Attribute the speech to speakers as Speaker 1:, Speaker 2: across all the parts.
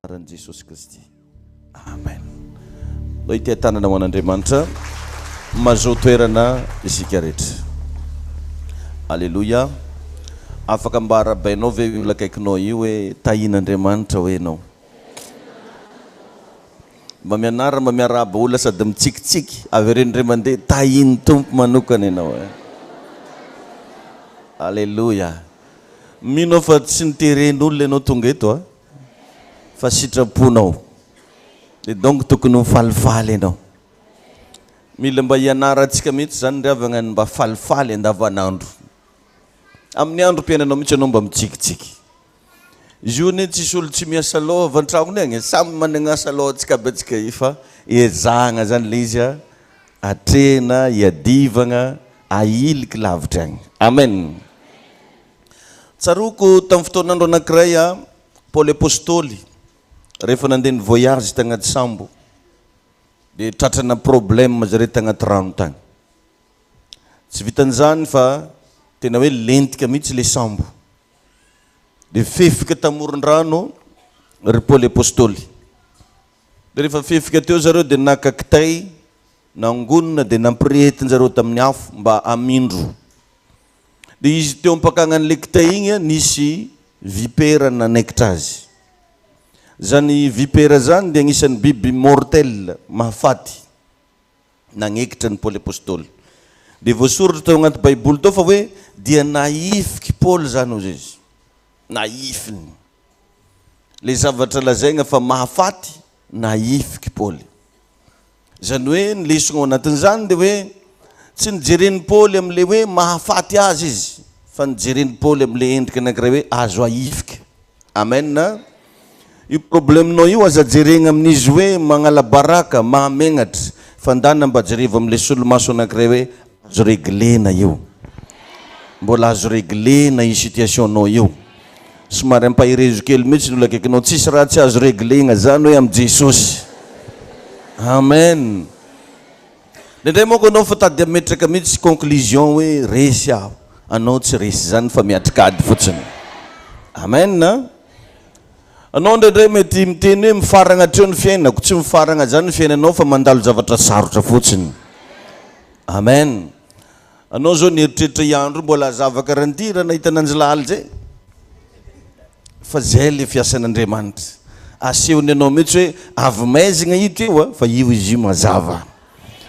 Speaker 1: Ran Jesus Kristy. Amen. Lo ity tanana ho an'Andriamanitra mazoa toerana isika rehetra. Alleluia. Afaka mbarabainao ve olona akaikinao io hoe tahin'Andriamanitra hoe ianao. Mba mianara mba miaraba olona sady mitsikitsiky averendre mandeha tahiny tompo manokana ianao. Alleluia. Mino fa tsy niteren'olona ianao tonga eto fa sitraponao. De donc tokony mifalifaly ianao. Mila mba hianarantsika mihitsy zany ndriavagna mba falifaly andavanandro. Amin'ny andro mpiainanao mihitsy anao mba mitsikitsiky. Izy io ne tsisy olo tsy miasa loha avy an-tragno agny, samy manana asa lohantsika betsika io fa iezahana zany le izy atrena, iadivagna, ahiliky lavitra agny. Amen. Tsaroko tamin'ny fotoanandro anankiray Paul Apôstôly rehefa nandeha ny voyage tagnaty sambo de tratrana problème zare tagnaty rano tagny. Tsy vitan'izany fa tena hoe lentika mihitsy le sambo. De fefika tamoron-drano ry Paul Apôstôly. De rehefa fefika teo zareo de naka kitay nangonina de nampirihetin-jareo tamin'ny afo mba amindro. De izy teo ampakagnan'le kitay igny nisy vipera nanaikitra azy. Zany vipera zany de agnisan'ny biby mortel mahafaty nagnekitra ny Paul Apôstôly. De voasoratra tao agnaty baiboly tao fa hoe dia naifiky Paul zany ozy izy. Naifiny. Le zavatra lazaigna fa mahafaty naifiky Paul. Zany hoe ny lesona ao anatin'izany de hoe tsy nijeren'ny Paul am'le hoe mahafaty azy izy fa nijeren'ny Paul am'le endrika anankiray hoe azo aifika. Amen na. Io probleminao io aza jerena amin'izy hoe magnala baraka, mahamenatra, fandana mba jereva am'le solomaso anankiray hoe azo reglena io. Mbola azo reglena io situationao io. Somary ampahirezo kely mihitsy ny olona akaikinao tsisy raha tsy azo reglena zany hoe amin'i Jesosy. Amen. Ndray moa anao fa tady ametraka mihitsy conclusion hoe resy aho. Anao tsy resy zany fa miatrikady fotsiny. Amen na. Anao ndray mety miteny hoe mifaragna hatreo ny fiainako, tsy mifaragna zany ny fiainanao fa mandalo zavatra sarotra fotsiny. Amen. Anao zao nieritreritra iandro mbola zavaka randirana nahita ananjy zay. Fa zay le fiasan'Andriamanitra. Asehony anao mihitsy hoe avy maizigna ito io fa io izy io mazava.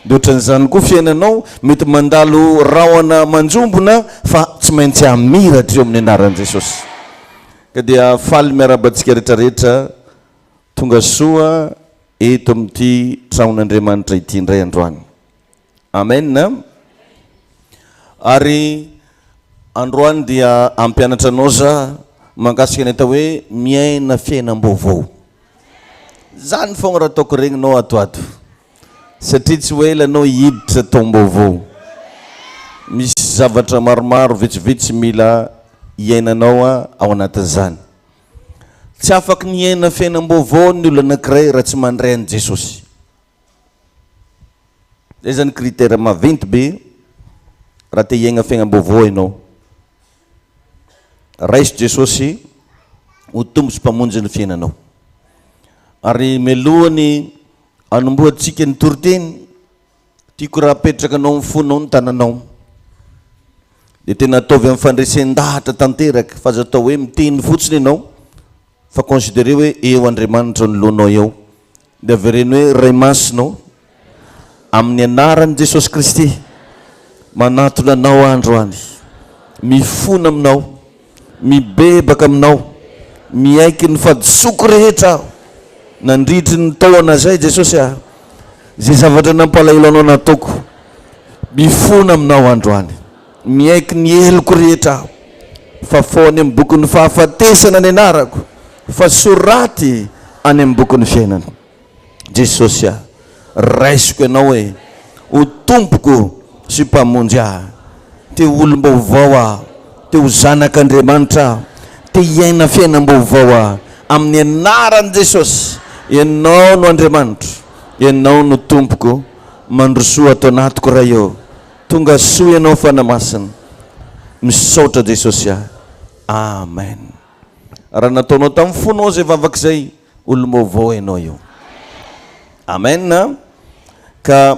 Speaker 1: De ohatran'izany koa fiainanao mety mandalo rahona manjombona fa tsy maintsy amiratra eo amin'ny anaran'i Jesosy. Ka dia faly miarabantsika rehetrarehetra tonga soa eto amin'ity tranon'Andriamanitra ity indray androany. Amen. Ary androany dia ampianatra anao za mahakasika ny atao hoe miaina fiainam-baovao. Zany fogna raha ataoko regninao atoato. Satria tsy hoe ilanao hiditra taom-baovao. Misy zavatra maromaro vitsivitsy mila iainanao ao anatin'izany. Tsy afaky ny iaina fiainam-baovao ny olona anankiray raha tsy mandray an'i Jesosy. Zay zany critère maventy be raha te iaina fiainam-baovao ianao. Raisy Jesosy ho tombotsy mpamonjy ny fiainanao. Ary melohany anomboantsika ny toriteny tiako raha apetraka anao amin'ny fonao ny tananao. De tena ataovy amin'ny fandresen-dahatra tanteraka fa azo atao hoe miteny fotsiny ianao fa considéré hoe eo Andriamanitra ny lohanao eo. De avereny hoe ray masinao amin'ny anaran'i Jesosy Kristy manatona anao androany, mifona aminao, mibebaka aminao, miaiky ny fadisoko rehetra nandritry ny taona zay Jesosy zay zavatra nampalahelo anao nataoko mifona aminao androany, miaiky ny heloko rehetra fa fao any amin'ny bokin'ny fahafatesana ny anarako fa soraty any amin'ny bokin'ny fiainana. Jesosy raisiko ianao hoe ho tompoko sy mpamonjy ahy, te olom-baovao aho, te ho zanak'Andriamanitra, te hiaina fiainam-baovao amin'ny anaran'i Jesosy. Ianao no Andriamanitra, ianao no tompoko, mandrosoa atao anatiko raha eo. Tonga soa ianao fanamasina. Misaotra Jesosy. Amen. Raha nataonao tamin'ny fonao zay vavaka zay olo-baovao ianao io. Amen. Ka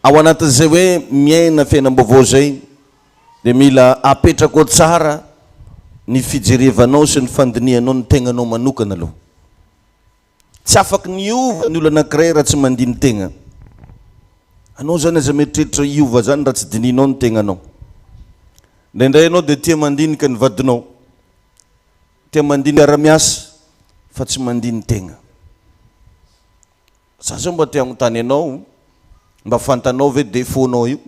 Speaker 1: ao anatin'izay hoe miaina fiainam-baovao zay dia mila apetraka ao tsara ny fijerevanao sy ny fandinianao ny tegnanao manokana aloha. Tsy afaky niova ny olo anankiray raha tsy mandiny tegna. Anao zany aza mieritreritra iova zany raha tsy dininao ny tegnanao. Indraindray anao dia tia mandinika ny vadinao, tia mandiny ara-miasa fa tsy mandiny tegna. Za zao mba tia agnontany anao, mba fantanao ve défaut-nao io?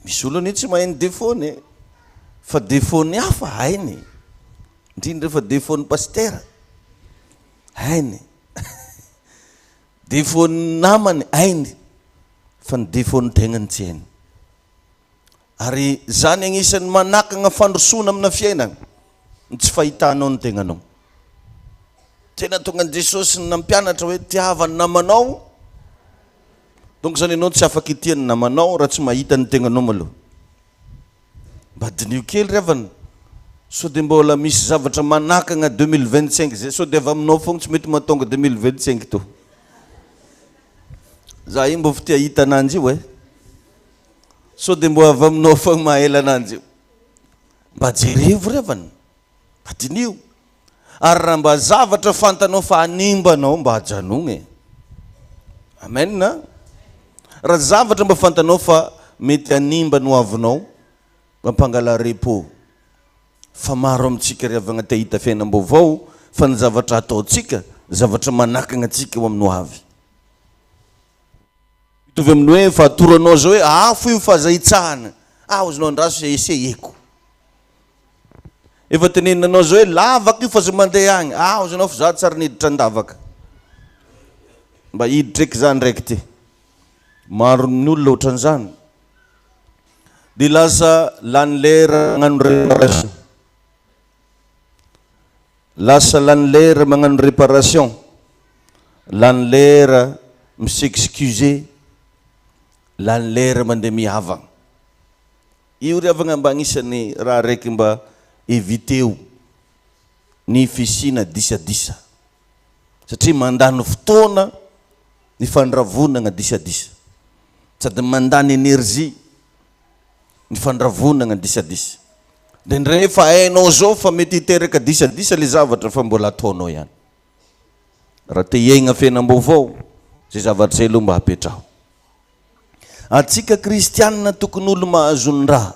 Speaker 1: Misy olo anie tsy mahay ny défaut-ny, fa défaut-ny hafa hainy, indrindra fa défaut-ny pastera hainy, défaut-ny namany hainy, fa ny défaut-ny tegnany tsy hainy. Ary zany agnisan'ny manakagna fandrosoana amina fiainana ny tsy fahitanao ny tegnanao. Tena tonga Jesosy nampianatra hoe tiava ny namanao, donc zany ianao tsy afaka itia ny namanao raha tsy mahita ny tegnanao maloha. Mba dinio kely revana, so dia mbola misy zavatra manakagna 2025 zay, so dia avy aminao fogna tsy mety mahatonga 2025 to. Za io mbo tia hita ananjy io so dia mbo avy aminao fogna mahela ananjy io. Mba jerevo revana, mba dinio. Ary raha mba zavatra fantanao fa animbanao mba hajanogna. Amen na? Raha zavatra mba fantanao fa mety animba no avinao, mampangala repos. Fa maro amintsika revagna te hita fiainam-baovao fa ny zavatra ataontsika, zavatra manakagna atsika eo amin'ny avy. Mitovy amin'ny hoe fa atoranao zao hoe afo io fahazahitsahana, ozinao andraso eseheko. Efa teneninanao zao hoe lavaka io fa azo mandeha agny, ozinao fa za tsara niditra andavaka. Mba hiditra eky zany raiky ty. Maro ny olona ohatran'izany. Dia lasa lany lera magnano réparation. Lasa lany lera magnano réparation. Lany lera misexcuser. Lany lera mandeha mihavagna. Io ry havagna mba agnisan'ny raha raiky mba eviteo ny fisina disadisa. Satria mandany fotoana ny fandravonana disadisa. Sady mandany énergie ny fandravonana disadisa. Dia indray efa hainao zao fa mety hiteraka disadisa le zavatra fa mbola ataonao ihany. Raha te hiaigna fiainam-baovao, zay zavatra zay aloha mba hapetraho. Atsika kristianina tokony olo mahazon-draha.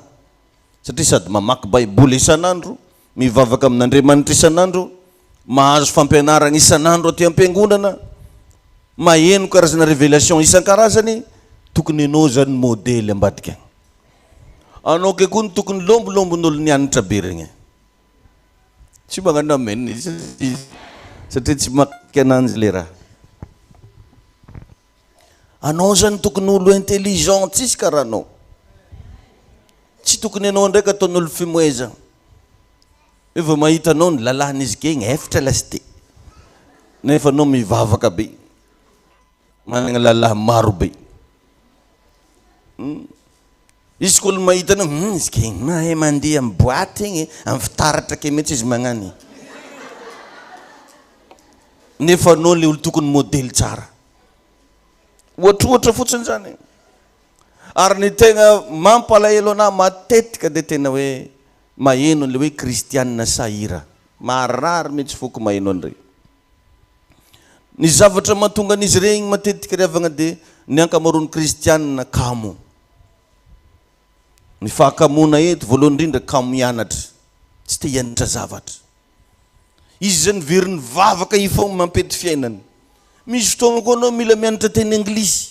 Speaker 1: Satria sady mamaky baiboly isan'andro, mivavaka amin'Andriamanitra isan'andro, mahazo fampianarana isan'andro aty am-piangonana, maheno karazana révélation isan-karazany, tokony anao zany modely ambadika agny. Anao ke koa tokony lombolombolon'olo nianatra be regny. Tsy magnano amen satria tsy makiky ananjy le raha. Anao zany tokony olo intelligent tsisy karaha anao. Tsy tokony anao ndraiky ataon'olo fimoezana. Efa mahita anao ny lalahan'izy kegny efatra lasite. Nefa anao mivavaka be. Manana lalaha maro be. Izy koa mahita anao, izy kegny mahay mandeha amin'ny boaty igny, amin'ny fitaratra ke mihitsy izy magnany. Nefa anao le olo tokony modely tsara. Ohatrohatra fotsiny zany. Ary ny tegna mampalahelo anahy matetika dia tena hoe maheno le hoe kristianina sahira. Marary mihitsy foko maheno an'ireny. Ny zavatra mahatonga an'izy regny matetika revagna dia ny ankamaroan'ny kristianina kamo. Ny fahakamona eto voalohany indrindra kamo mianatra, tsy te hianatra zavatra. Izy zany veriny vavaka io fogna mampety fiainana. Misy fotoana koa anao mila mianatra teny anglisy,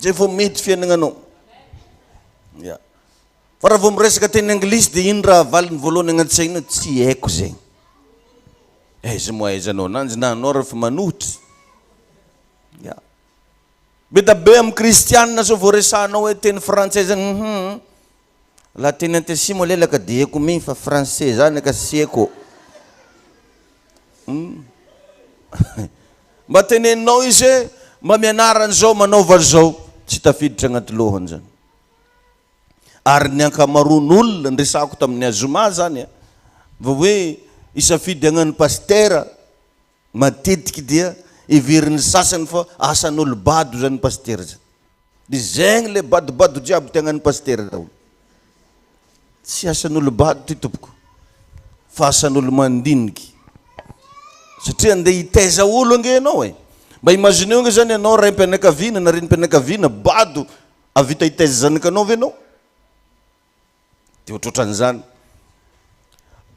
Speaker 1: zay vao mety fiainagnanao. Fa raha vao miresaka teny anglisy dia ino raha valiny voalohany agnaty-sainao? Tsy haiko zegny. Aiza mo aizanao ananjy na anao rehefa manohitra. Beda be amin'ny kristianina zao vao resahanao hoe teny français zany, la teny antesimo lelaka dia haiko mi fa français zany ka sy haiko. Mba teneninao izy hoe mba mianaran'izao manaova zao, tsy tafiditra agnaty lohany zany. Ary ny ankamaroan'olona ny resako tamin'ny azoma zany, vao hoe isafidy hagnano pastera, Matetiky dia ivirin'ny sasany fa asan'olo bado zany pasteur zany. Dia zegny le badobado jiaby tegnan'ny pasteur daholo. Tsy asan'olo bado ty tompoko, fa asan'olo mandiniky. Satria andeha hitaiza olo ange ianao e. Mba imagineo nge zany ianao raim-pianakaviana na renim-pianakaviana bado avita hitaiza zanakanao ve ianao? Dia ohatrohatran'izany.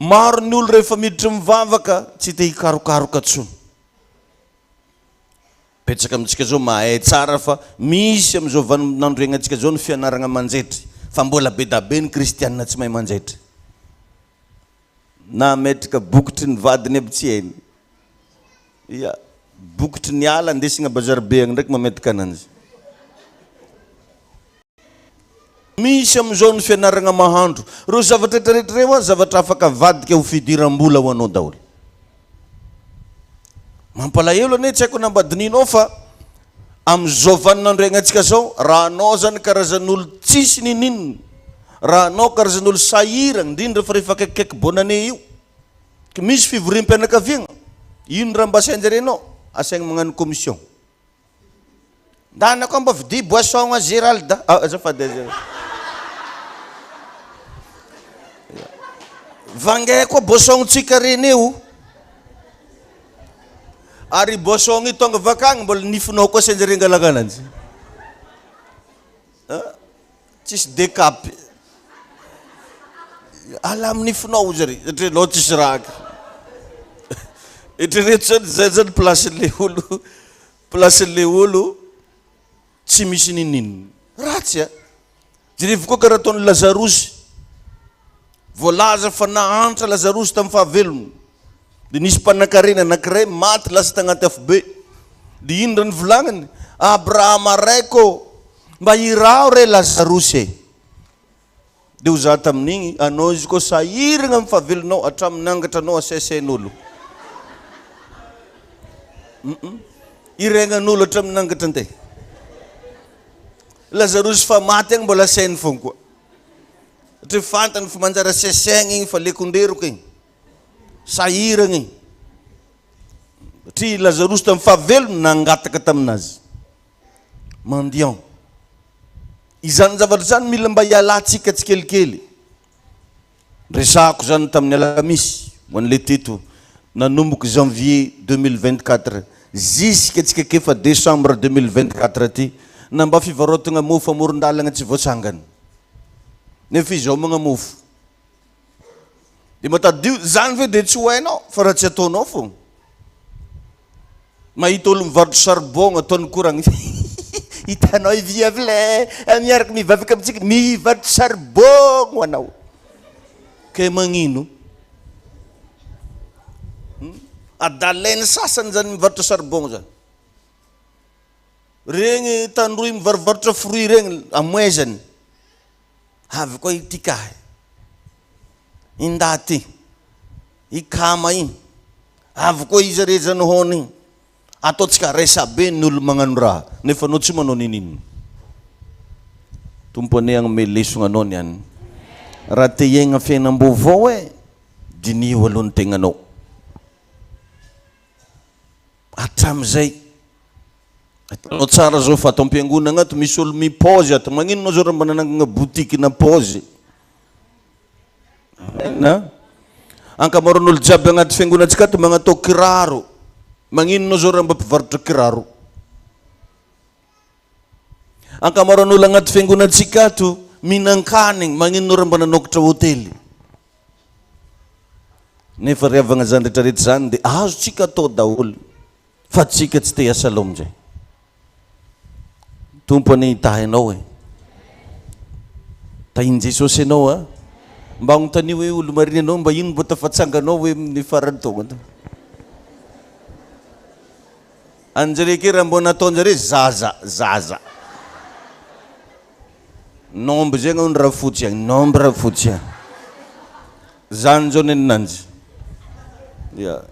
Speaker 1: Maro ny olo rehefa miditra mivavaka tsy te hikarokaroka tsony. Petsaka amintsika zao mahay tsara fa misy amin'izao vaninandro iainantsika zao ny fianarana manjaitry, fa mbola be da be ny kristianina tsy mahay manjaitry. Na metrika bokotry ny vadiny aby tsy hainy. Ia, bokotry ny ala andesigna bazary agny ndraiky mametraka ananjy. Misy amin'izao ny fianarana mahandro. Reo zavatra rehetra reo zavatra afaka vadika ho fidiram-bola ho anao daholo. Mampalahelo ane tsy haiko nambadininao fa amin'izao vaninandro iainantsika zao, raha anao zany karazan'olo tsisy ninino, raha anao karazan'olo sahira, indrindra fa rehefa kaikaiky bonane io, ka misy fivorim-pianakaviana, ino raha mba asainjarenao? Asaigny magnano commission. Ndana koa mba vidy boisson a Géralda. Azafady Géralda. Vange koa boisson tsika reny eo. Ary boisson io tonga vakagny mbola nifinao koa asainjare ngalaka ananjy. Tsisy décapé. Ala amin'ny nifinao zare, satria lao tsisy raha. Eritrereto zany zay zany place-n'le olo, place-n'le olo tsy misy ninino. Ratsy a. Jerevy koa karaha ataon'ny Lazarosy. Voalaza fa nahantra Lazarosy tamin'ny fahavelony. Dia nisy mpanan-karena anankiray maty lasa tagnaty afobe. Dia ino raha nivolagnany? Abrahama raiko mba irao re Lazarosy e. Dia ho za tamin'igny, anao izy koa sahiragna amin'ny fahavelonao hatramin'ny angatra anao asaisain'olo. Iregnan'olo hatramin'ny angatra an'te. Lazarosy fa maty agny mbola sainy fogna koa. Satria fantany fa manjara saisaigna igny fa lekondreroko igny. Sahiragna igny. Satria Lazarosy tamin'ny fahavelony nangataka taminazy. Mandian. Izany zavatra zany mila mba hialantsika tsikelikely. Resako zany tamin'ny alakamisy ho an'le teto nanomboka janvier 2024 jusqu'à tsika kefa décembre 2024 ty namba fivarotana mofo amoron-dalagna tsy voatsangany. Nefa izy ao magna mofo. Dia matadio zany ve dia tsy ho hainao fa raha tsy ataonao fogna. Mahita olo mivarotra charbon ataony koragny. Hitanao ivy avy le miaraka mivavaka amintsika mivarotra charbon ho anao. Ke magnino? Adalainy sasany zany mivarotra charbon zany. Regny tandroy mivarovarotra fruit regny amoezany. Avy koa itikahy. Indaty. Ikama igny. Avy koa izy rezany hona igny. Ataotsika resabe ny olo magnano raha. Nefa anao tsy manao ninino. Tompone agnome lesona anao niany. Raha te hiaigna fiainam-baovao e, dinio alohan'ny tegnanao. Hatramizay. Atanao tsara zao fa atao am-piangonana ato misy olo mipaozy ato. Magnino anao zao raha mba nanangana boutique na paozy? Na? Ankamaron'olo jiaby agnaty fiangonantsika ato magnatao kiraro. Magnino anao zao raha mba mpivarotra kiraro? Ankamaron'olo agnaty fiangonantsika ato minan-kanigny. Magnino anao raha mba nanokatra hotely? Nefa riavagna zany rehetrarehetra zany dia azotsika atao daholo. Fa tsika tsy te hiasa loha amin'izay. Tompony tahinao e. Tahin Jesosy ianao a. Mba agnontania hoe olo mariny anao mba ino mbo tafatsanganao hoe ny farany tonga. Anjare ke raha mbo nataonjare zaza. Nombre zay ngao ny raha fotsy agny. Nombre raha fotsy agny. Zany zao neninanjy. Ya.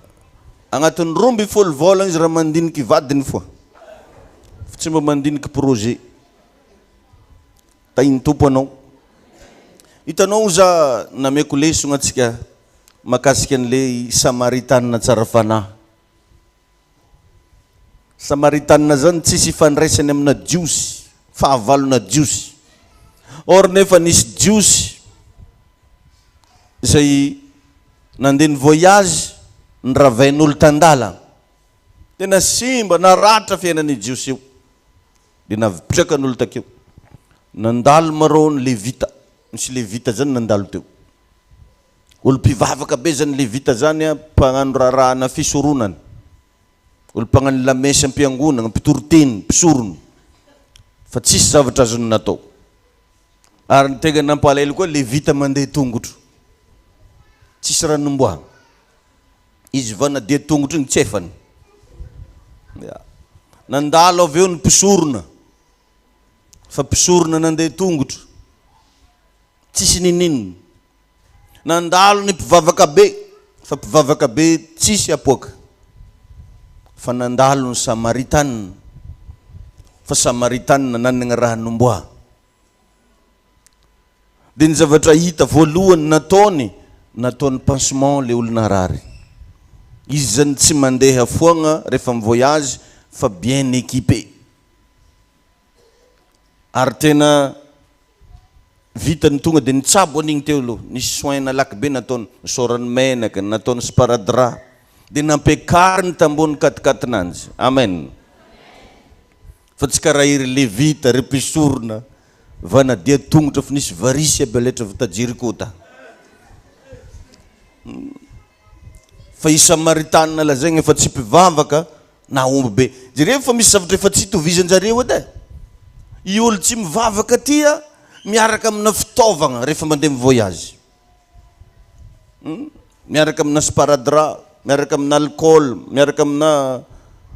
Speaker 1: Agnatin'ny romby folo volagna izy raha mandiniky vadiny foa. Tsy mba mandiniky projet. Tahin'ny tompo anao. Hitanao za nameko lesona atsika makasika an'le Samaritana tsara fanahy. Samaritanina zany tsisy ifandraisany amina jiosy, fahavalona jiosy. Or nefa nisy jiosy izay nandeha ny voyage niravain'olo tandala. Tena simba naratra fiainan'ny jiosy io. Dia navitrakan'olo takeo. Nandalo marô ny levita. Misy levita zany nandalo teo. Olo mpivavaka be zany levita zany mpagnano rarahana fisoronany. Olo mpagnano lamesa ampiangonana, mpitoroteny, mpisorony. Fa tsisy zavatra azony natao. Ary ny tegna nampalahelo koa levita mandeha tongotro. Tsisy ranomboagna. Izy vana dia tongotro ny tsefany. Nandalo avy eo ny mpisorona. Fa mpisorona nandeha tongotro. Tsisy ninino. Nandalo ny mpivavaka be. Fa mpivavaka be tsisy apoaka. Fa nandalo ny Samaritanina. Fa Samaritanina nanana raha nomboa. Dia ny zavatra hita voalohany nataony pansement le olona rary. Izy zany tsy mandeha foagna rehefa mivoyage fa bien équipé. Ary tena vitany tonga dia nitsabo an'igny teo aloha. Nisy soin nalaky be nataony sorany menaka, nataony sparadrap. Dia nampiakariny tambony katikatinanjy. Amen. Fa tsy karaha iry levita, ry mpisorona, vana dia tongotra fa nisy varisy abeletra vitajiry kota. Fa i Samaritanina lazaigny efa tsy mpivavaka na omby be. Jereo fa misy zavatra efa tsy tovizan-jareo edy. I olo tsy mivavaka tia miaraka amina fitaovagna rehefa mandeha mivoyage. Miaraka amina sparadrap, miaraka amina alcool, miaraka amina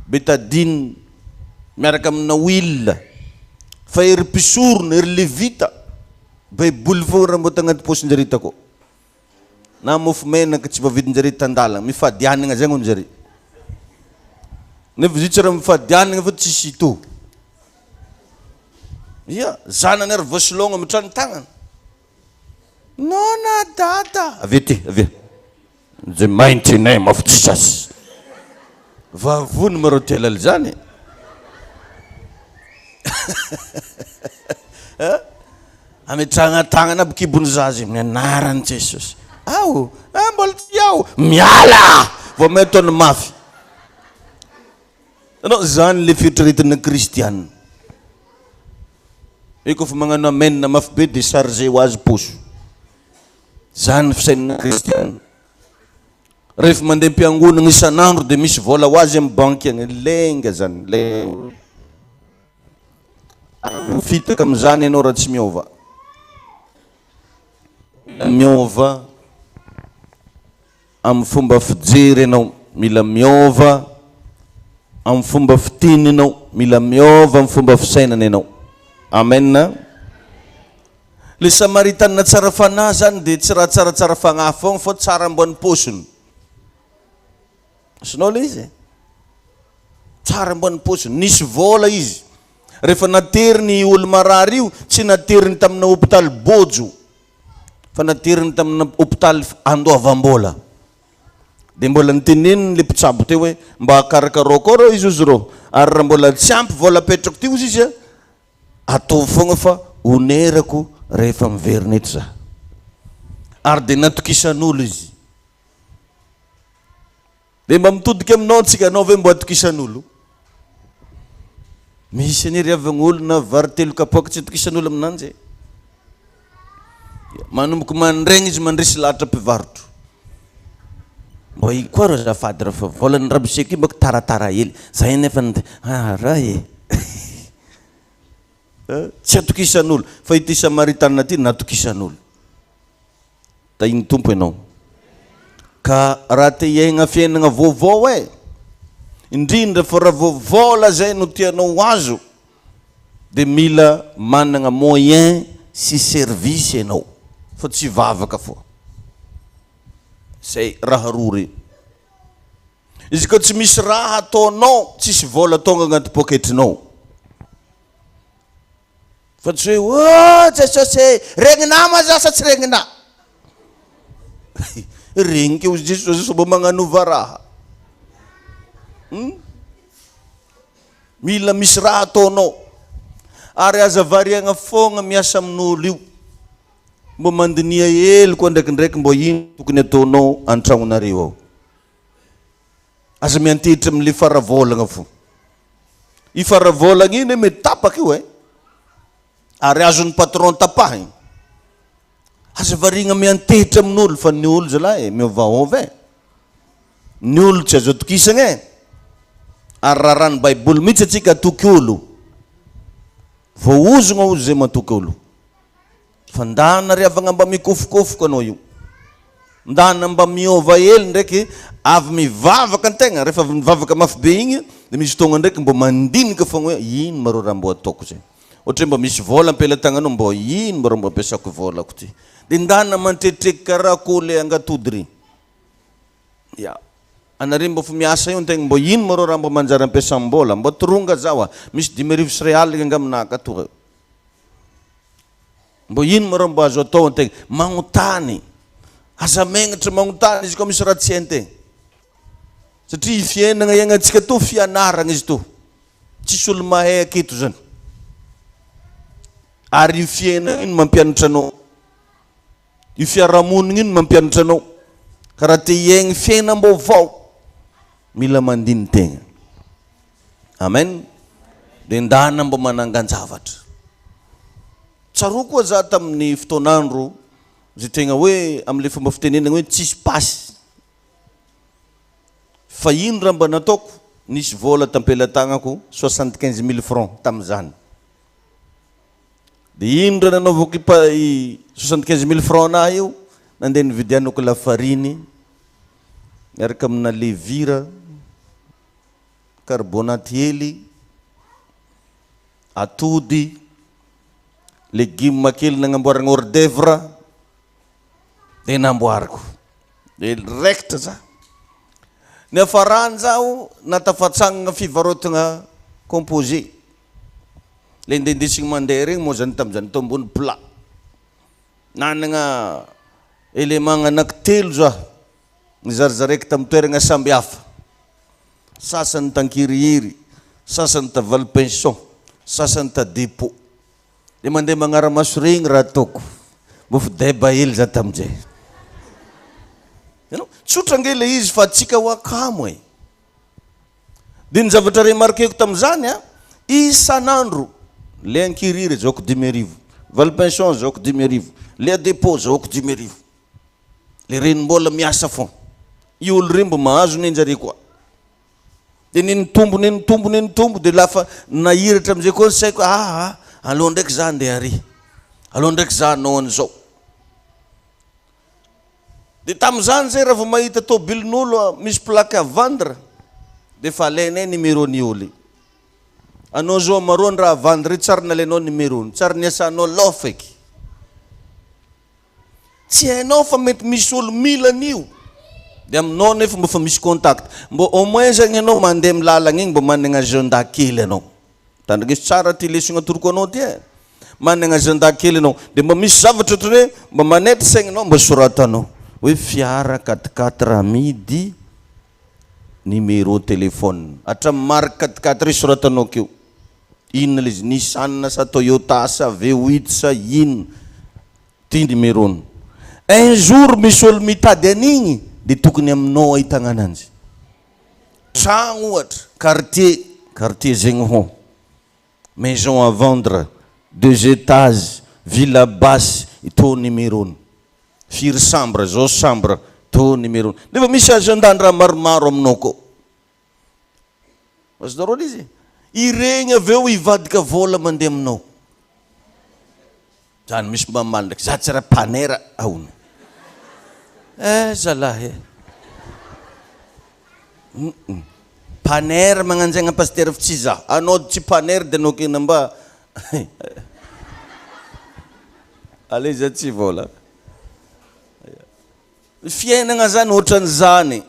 Speaker 1: betadine, miaraka amina huile. Fa ery mpisorona, ery levita, baiboly foagna raha mbota agnaty posin-jare tako. Na mofo menaka tsy vavidin-jare tandala, mifadianana zay hono jare. Nefa izy tsy raha mifadianana fa tsisy ito. Ia, zanany ary voasilogna mitrany tagnana. Nona dada. Avy ty, avy. The mighty name of Jesus. Vavony marô telal zany. Ametragna tagnana aby kibony zazy amin'ny anaran'i Jesosy. Ao, mbola tsy ao. Miala! Vao metony mafy. Anao zany le fieritreretina kristianina. Io kofa magnano amen na mafy be dia chargé ho azy poso. Zany fisainana kristianina. Rehefa mandeha ampiangonana isan'andro dia misy vola ho azy amin'ny banky agny. Lenga zany, lenga. Fitaka amin'izany ianao raha tsy miova. Miova amin'ny fomba fijery ianao, mila miova amin'ny fomba fiteny ianao, mila miova amin'ny fomba fisainana ianao. Amen. Le Samaritanina tsara fanahy zany dia tsy raha tsaratsara fanahy foagna fa tsara ambony posiny. Sinao le izy? Tsara ambony posiny, nisy vola izy. Rehefa nateriny olo marary io, tsy nateriny tamina hôpitaly Bojo, fa nateriny tamina hôpitaly Andoavam-bola. Dia mbola niteneniny le mpitsabo teo hoe mba akarakaroako rô izy ozy rô, ary raha mbola tsy ampy vola petrako teo izy atao foagna fa onerako rehefa miverina eto za. Ary dia natokisan'olo izy. Dia mba mitodika aminao tsika, anao ve mbo atokisan'olo? Misy anery avagn'olo na vary telo kapoaka tsy atokisan'olo aminanjy. Manomboka mandregny izy mandresy lahatra mpivarotro. Mbo ikoa rô zafady raha fa volany rabiseko io mbako taratara hely. Zay nefa raha e. Tsy atokisan'olo. Fa ity Samaritanina ty natokisan'olo. Da iny tompo ianao. Ka raha te hiaigna fiainana vaovao indrindra fa raha vaovao zay no tianao azo, dia mila manana moyen sy service ianao, fa tsy vavaka foa. Zay raha roa re. Izy ka tsy misy raha ataonao, tsisy vola tonga agnaty poketrinao. Fa tsy hoe Jesosy, regnina ma zasa tsy regnina. Regny keo Jesosy mba magnanova raha. mila misy raha ataonao ary aza variagna fogna miasa amin'olo io mbo mandinia hely koa ndraikindraiky mbo ino tokony ataonao antragnonareo ao aza miantehitra amin'le faravolagna fo i faravolagna iny mety tapaka io ary azon'ny patron tapahiny aza variagna miantehitra amin'olo fa ny olo zalahy miovaova ny olo tsy azo atokisagna ary raha rany baiboly mihitsy atsika atoky olo voaozogna ozy zay matoky olo fa ndana riavagna mba mikofokofoko anao io ndana mba miova hely ndraiky avy mivavaka antegna rehefa avy mivavaka mafy be igny dia misy tonga ndraiky mbo mandinika fogna hoe ino marô raha mbo ataoko zay ohatra mba misy vola ampelatagnanao mbo ino marô mbo ampiasako volako ty dia ndana mantretreka karaha koa le angatody ry ya anare mbo fa miasa io antegna mbo ino marô raha mbo manjary ampiasambola mbo toronga zaho misy 10,000 céréales ngaminaka toa mbo ino marô mbo azo atao antegna magnotany aza megnatra magnotany izy koa misy raha tsy haintegna satria i fiainagna iagnantsika to fianaragna izy to tsisy olo mahay aketo zany ary io fiainagna ino mampianatra anao io fiarahamonigna ino mampianatra anao karaha te hiaigny fiainam-baovao mila mandiny tegna amen dia ndana mbo manangan-javatra tsaro koa za tamin'ny fotoanandro zay tegna hoe amin'le fomba fitenenana hoe tsisy pasy fa ino raha mba nataoko nisy vola tampelatagnako 75,000 francs tamin'izany dia ino raha nanaovako i 75,000 francs nahy io nandeha nividianako lafariny miaraka amina levira carbonate hely atody légume kely nagnamboaragna hors d'œuvre dia namboariko dia rekta za ny afarany zaho natafatsagnana fivarotana composé le ndendesigny mandeha regny moa zany tamin'izany tao ambony plat nanagna élément anaky telo zaho nizarizaraiky tamin'ny toeragna samby hafa sasany tankirihiry sasany ta valpenson sasany ta dépôt dia mandeha magnaramaso regny raha ataoko mbo fa deba hely za tamin'izay tsotra angela izy fa atsika ho akamo dia ny zavatra remarkeko tamin'izany isan'andro le ankiriry zaoko 10,000 valpenson zaoko 10,000 le dépôt zaoko 10,000 le reny mbola miasa fo i olo reny mbo mahazo nenjare koa dia ninitombo dia lafa nahiratra amin'izay koa saiko aloha ndraiky za andeha ary aloha ndraiky za anao an'izao dia tamin'izany zay raha vao mahita tobilin'olo misy plaque à vendre dia fa alainay numéro-ny olo anao zao maroany raha vendre tsara nalainao numéro-ny tsara niasanao lofa eky tsy hainao fa mety misy olo mila an'io dia aminao nefa mbo fa misy contact mbo au moins zagny anao mandeha milalagna igny mbo managna agenda kely anao tandrigesy tsara ty lesogna toroko anao ty managna agenda kely anao dia mbo misy zavatra ohatry hoe mbo manety saigninao mbo soratanao hoe fiara 4x4 amidy numéro téléphone hatramin'ny marque 4x4 ry soratanao keo inona le izy Nissan sa Toyota sa V8 sa ino ty numéro-ny un jour misy olo mitady an'igny dia tokony aminao ahitagna ananjy tragno ohatra quartier zegny ho maison à vendre 2 étages villa basse ito numéro-ny firy chambre zao chambre to numéro nefa misy agenda-ndraha maromaro aminao koa azodarô izy iregny aveo ivadika vola mandeha aminao zany misy mamaly ndraiky za tsy raha panera aony zalahy panera magnanjaigna pasteur fa tsy za anao tsy panera dia anao kena mba ale za tsy vola fiainagna zany ohatran'izany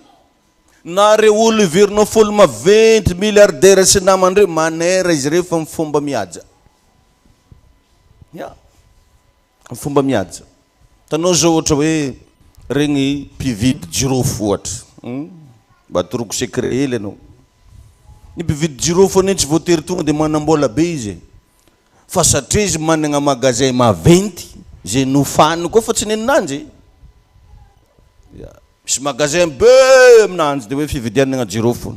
Speaker 1: na re olo iverinao folo maventy milliardaire sy namandreo manera izy reo fa mifomba mihaja mifomba mihaja tanao zao ohatra hoe regny mpividy jirofo ohatra mba atoroko secret hely anao Nipividy jirofo ny tsy voatery tonga dia manambola be izy. Fa satria izy manana magasin maventy, zay nofany koa fa tsy neninanjy. Misy magasin be aminanjy dia hoe fividianana jirofo.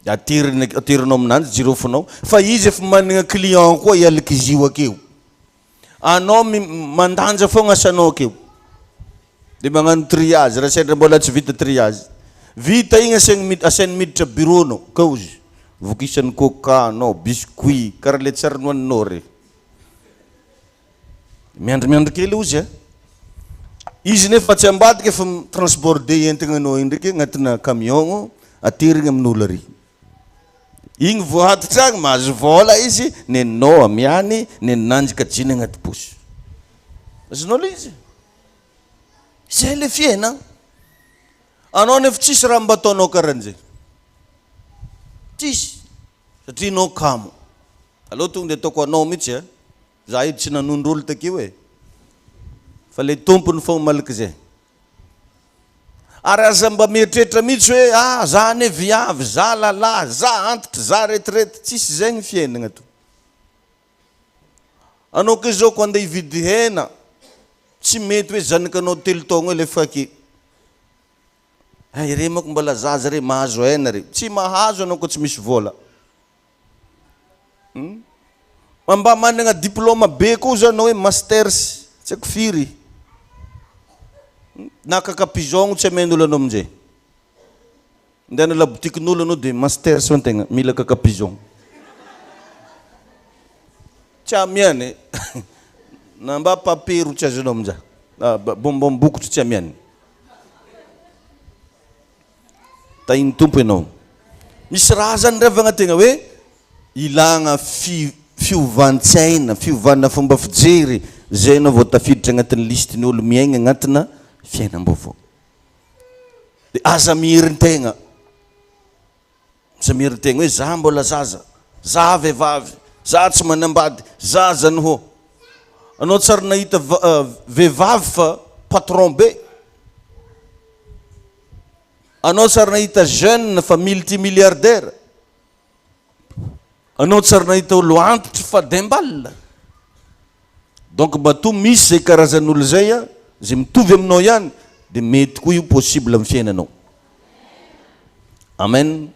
Speaker 1: Atirinao aminanjy jirofonao. Fa izy efa manana client koa ialika izy io akeo. Anao mandanja foagna asanao akeo. Dia magnano triage, raha sendra mbola tsy vita triage. Vita igny asainy miditra bureau-nao, kao izy. Vokisany coca, anao, biscuit, karaha le tsara nohaninao re. Miandry kely izy. Izy nefa tsy ambadika efa transporter entana anao iny ndraiky agnatina camion, atirigna amin'olo ary. Igny voahatitra agny mahazo vola izy, neninao amiany, neninanjy ka jiny agnaty posy. Azonao le izy. Zay le fiaina. Anao nefa tsisy raha mba ataonao karan'izay. Tsisy. Satria anao kamo. Aleo tonga dia ataoko anao mihitsy. Za io tsy nanondrolo takeo e. Fa le tompony foagna malaka zay. Ary aza mba mieritreritra mihitsy hoe za ane viavy, za lalahy, za antitra, za retrete. Tsisy zay ny fiainana to. Anao ke zao ko andeha hividy hena, tsy mety hoe zanakanao 3 taogna hoe le faky. Re mako mbola zaza re mahazo hena re. Tsy mahazo anao ko tsy misy vola. Mba manana diplôma be koa zao anao hoe masters, tsy haiko firy. Na kakapizogno tsy amen'olo anao amin'izay. Ndeha na labotikin'olo anao dia masters ho antegna, mila kakapizogno. Tsy amiany. Na mba papero tsy azonao amin'izay. Bombom-bokotro tsy amiany. Tainy tompo ianao. Misy raha zany revagna tegna hoe ilagna fiovantsaina, fiovana fomba fijery. Zay anao vao tafiditra agnatin'ny listin'ny olo miaigna agnatina fiainam-baovao. Dia aza miherin-tegna. Aza miherin-tegna hoe za mbola zaza, za vehivavy, za tsy manambady, za zany. Anao tsara nahita vehivavy fa patron be. Anao tsara nahita jeune fa multimilliardaire. Anao tsara nahita olo antitra fa dembal. Donc mbato misy zay karazan'olo zay zay mitovy aminao ihany, dia mety koa io possible amin'ny fiainanao. Amen.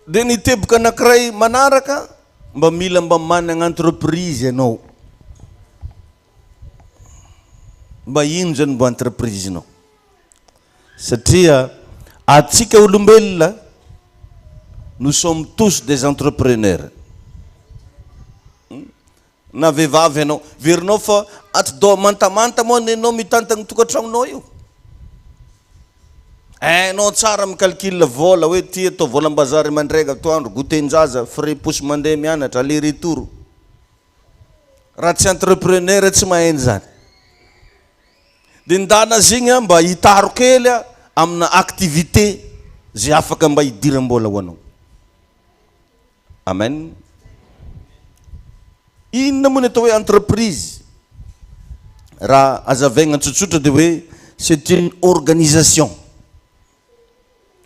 Speaker 1: Dia niteboka anankiray manaraka, mba manana entreprise ianao. Mba ino zany mba entreprise inao? Satria atsika olombelona, nous sommes tous des entrepreneurs. Na vehivavy ianao, verinao fa aty dao mantamanta moa nenao mitantagna tokantragnonao io. Anao tsara mikalkila vola hoe ty atao volam-bazary mandrega atoandro, gotenjaza, frais posy mandeha mianatra, aller retour. Raha tsy entrepreneur tsy mahainy zany. Dia ndana zigny mba hitaro kely amina activité zay afaka mba hidiram-bola ho anao. Amen. Inona moa ny atao hoe entreprise? Raha azavaigna tsotsotra dia hoe c'est une organisation.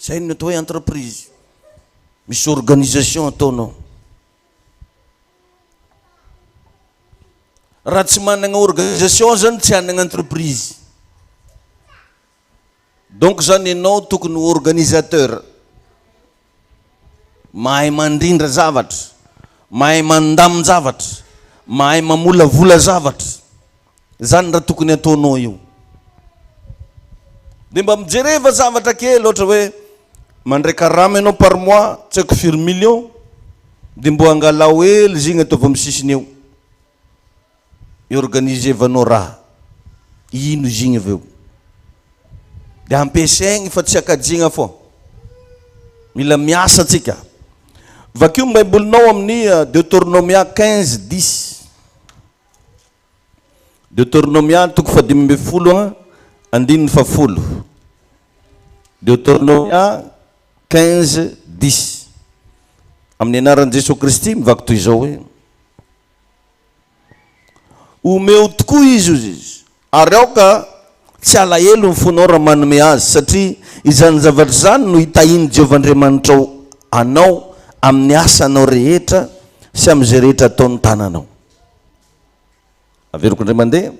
Speaker 1: Zay ny atao hoe entreprise. Misy organisation ataonao. Raha tsy manana organisation zany tsy hanana entreprise. Donc zany ianao tokony organisateur. Mahay mandrindra zavatra, mahay mandamy zavatra, mahay mamolavola zavatra. Zany raha tokony ataonao io. Dia mba mijereva zavatra kely ohatra hoe mandray karama ianao par mois, tsy haiko firy million, dia mbo angalao hely zigny ataovy amin'ny sisiny eo. Iorganisevanao raha. Ino zigny avy eo? Dia ampiasaigny fa tsy akajigna fô. Mila miasa tsika. Vakio ny baibolinao amin'ny Deutéronomia 15:10. Deutéronomia toko 15:10. Deutéronomia 15:10. Amin'ny anaran'i Jesosy Kristy mivaky toy izao hoe: omeo tokoa izy ary aoka tsy alahelo ny fonao raha manome azy satria izany zavatra zany no hitahiny Jehovahandriamanitra anao amin'ny asanao rehetra sy amin'izay rehetra ataony tananao. Averiko indray mandeha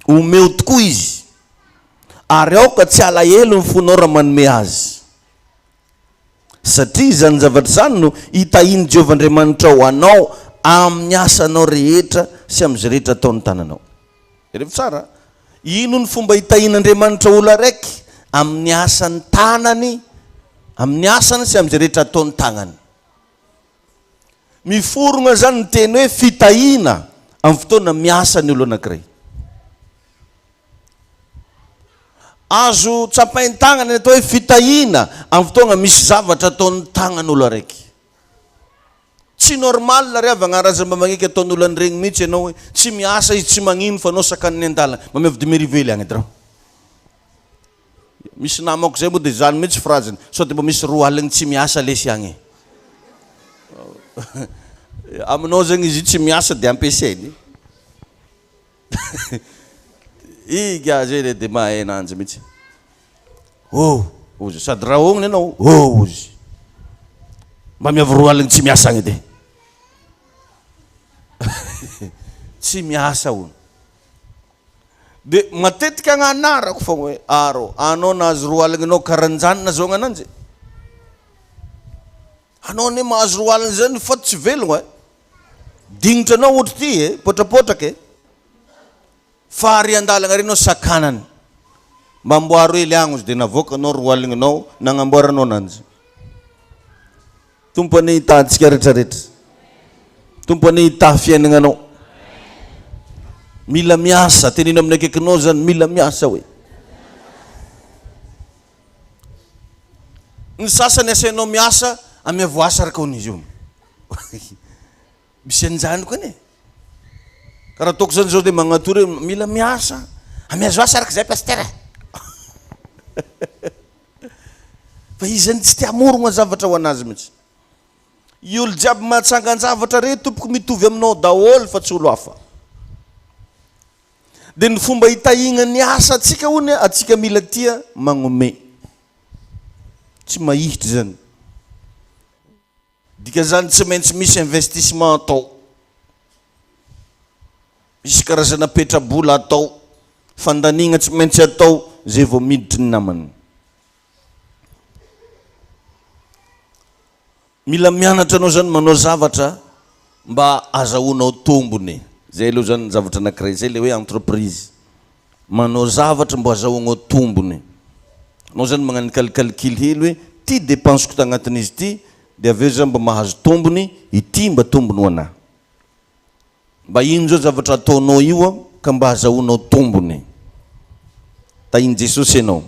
Speaker 1: omeo tokoa izy ary aoka tsy alahelo ny fonao raha manome azy satria izany zavatra zany no hitahiny Jehovahandriamanitra anao amin'ny asanao rehetra sy amin'izay rehetra ataony tananao. Rehefa tsara, ino ny fomba hitahin'Andriamanitra olo araiky amin'ny asany tanany, amin'ny asany sy amin'izay rehetra ataony tagnany. Miforona zany ny teny hoe fitahina amin'ny fotoana miasa ny olo anankiray. Azo tsapainy tagnany atao hoe fitahina amin'ny fotoana misy zavatra ataony tagnan'olo araiky. Tsy normal la reha vagnaraza mba magneky ataon'olo an'iregny mihitsy ianao hoe tsy miasa izy tsy magnino fa anao sakany ny andalana mamevy demi-rivo hely agny drao. Misy namako zay moa dia zany mihitsy phraseny sao dia mba misy roa aligny tsy miasa lesy agny. Aminao zegny izy tsy miasa dia ampiasainy. Iga zay le dia mahay ananjy mihitsy. Ozy sady raha ognony ianao ozy mba miavy roa aligny tsy miasa agny dia tsy miasa hono. Dia matetika agnanarako fa hoe aro anao nahazo roa aligny anao karanjanona zao ananjy. Anao ne mahazo roa aligny zany fa tsy velogna dignitra anao ohatry ty potrapotraka fa ary andalana renao sakanany mba amboaro hely agny izy dia navoaka anao roa aligny anao nagnamboaranao ananjy. Tompony hitantsika rehetrarehetra. Tompony hita fiainana anao. Mila miasa, teneno amin'ny akaikinao zany mila miasa hoe. Ny sasany asainao miasa amy voasa araka izy io. Misy an'izany koa ne. Karaha ataoko zany zao dia magnatory mila miasa amy voasa araka izay pasteur. Fa izy zany tsy tia morogna zavatra ho anazy mihitsy. I olo jiaby matsangan-javatra re tompoko mitovy aminao daholo fa tsy olo hafa. Dia ny fomba hitahigna ny asa atsika hony atsika mila tia magnome. Tsy mahihitra zany. Dika zany tsy maintsy misy investissement atao. Misy karazana petrabola atao. Fandanigna tsy maintsy atao zay vao miditry ny namany. Mila mianatra anao zany manao zavatra mba azahoanao tombony. Zay aloha zany zavatra anankiray zay le hoe entreprise. Manao zavatra mba azahoanao tombony. Anao zany magnano calcul hely hoe ty dépenseko tagnatin'izy ty dia aveo zany mba mahazo tombony ity mba tombony ho anahy. Mba ino zao zavatra ataonao io ka mba azahoanao tombony. Tahiny Jesosy ianao.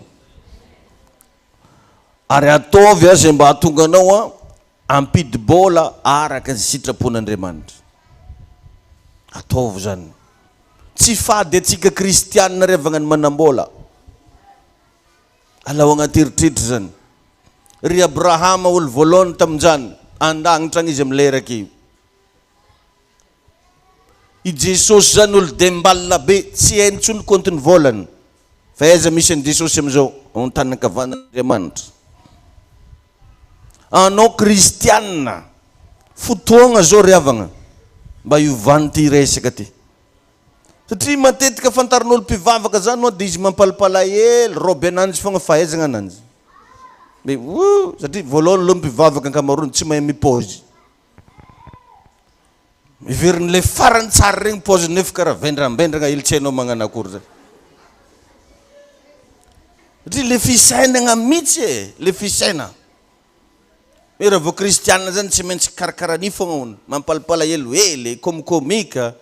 Speaker 1: Ary ataovy azy mba hahatonga anao ampidi-bola araka ny sitrapon'Andriamanitra. Ataovy zany. Tsy fady atsika kristianina revagna ny manam-bola. Alao agnaty eritreritry zany. Ry Abrahama olo voalohany tamin'izany andagnitra izy amin'ny leraka io. I Jesosy zany olo dembalina be tsy hainy intsony kontiny volany. Fa aiza misy an'i Jesosy amin'izao amin'ny tany ankavanan'Andriamanitra. Anao kristianina fotoagna zao riavagna mba hiovany ty resaka ty. Satria matetika fantarin'olo mpivavaka zany no dia izy mampalapala hely robe ananjy fogna fahaizana ananjy. Satria voalohany lo mpivavaka ankamarony tsy mahay mipôzy. Miverin'le farany tsara regny pôzy nefa karaha vendrambendrana hely tsy hainao magnano akory zany. Satria le fisainana mihitsy le fisaina. Raha vao kristianina zany tsy maintsy karakarani fogna hono mampalapala hely komika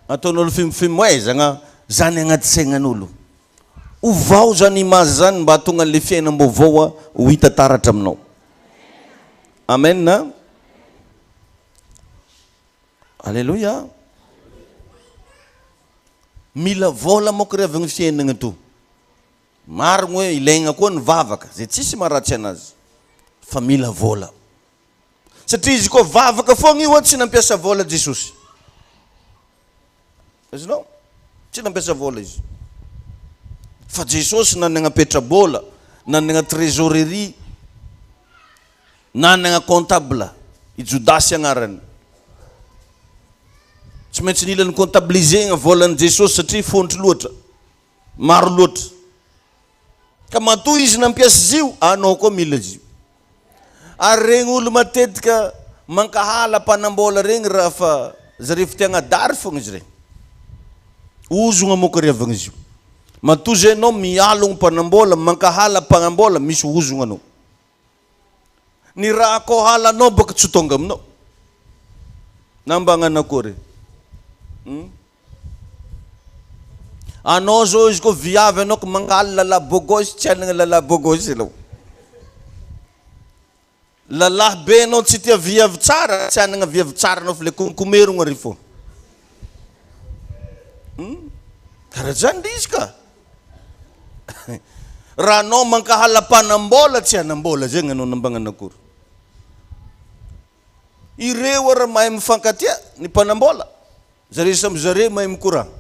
Speaker 1: ataon'olo fimoezagna zany agnaty sainan'olo. Ovao zany imazy zany mba hahatonga an'le fiainam-baovao ho hita taratra aminao. Amen na? Alléluia. Mila vola moko rehefa ny fiainana to. Marigny hoe ilaigna koa ny vavaka zay tsisy maharatsy anazy. Fa mila vola. Satria izy koa vavaka fogna io tsy nampiasa vola Jesosy. Azonao? Tsy nampiasa vola izy. Fa Jesosy nanana petrabola, nanana trésorerie, nanana comptable, i Jodasy agnarany. Tsy maintsy nilany comptabilisegna volan'i Jesosy satria fontry loatra, maro loatra. Ka matoa izy nampiasa zio, anao koa mila zio. Ary regny olo matetika mankahala mpanambola regny raha fa zareo fitiagnadary fogna izy regny. Ozogna moka riavagna izy io. Matoa zay anao mialogno mpanambola, mankahala mpanambola, misy ozogna anao. Ny raha ko halanao baka tsy tonga aminao. Nambagnana akory. Anao zao izy ko viavy anao ko mangahala lala bogosy, tsy anana lala bogosy anao. Lalahy be anao tsy tia viavy tsara, tsy anana viavy tsara anao fa le konkomerogna ry fô. Karaha zany izy ka. Raha anao mankahala mpanambola tsy anambola zegny anao nambagnana akory. Ireo ara mahay mifankatia ny mpanambola. Zareo samy zareo mahay mikoragna.